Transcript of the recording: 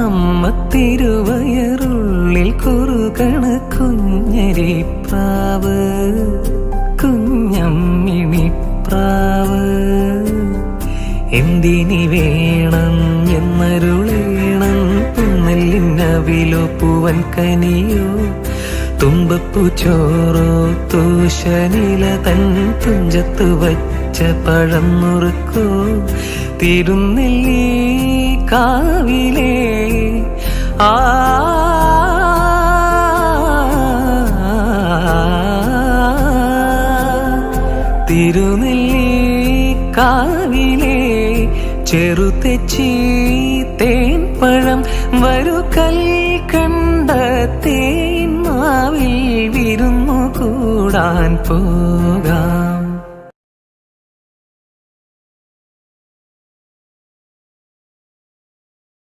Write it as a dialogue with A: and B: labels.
A: അമ്മ തിരുവയറുള്ളിൽ കുറുകണ കുഞ്ഞരിപ്രാവ്, കുഞ്ഞമ്മിണിപ്രാവ്. എന്തിനി വേണം എന്നരുളേണം, പുന്നല്ലിനവിലോ പൂവൻ കനിയോ, തുമ്പപ്പൂ ചോറോ തൂശനില തൻ തുഞ്ചത്ത് വച്ച പഴം നുറുക്കോ, തിരുനെല്ലി കാവിലേ ആ തിരുനെല്ലി കാവിലേ ചെറുതെച്ചി തേൻ പഴം വരു കൽക്കണ്ട തേൻ മാവിൽ വിരുന്നു കൂടാൻ പോകാം.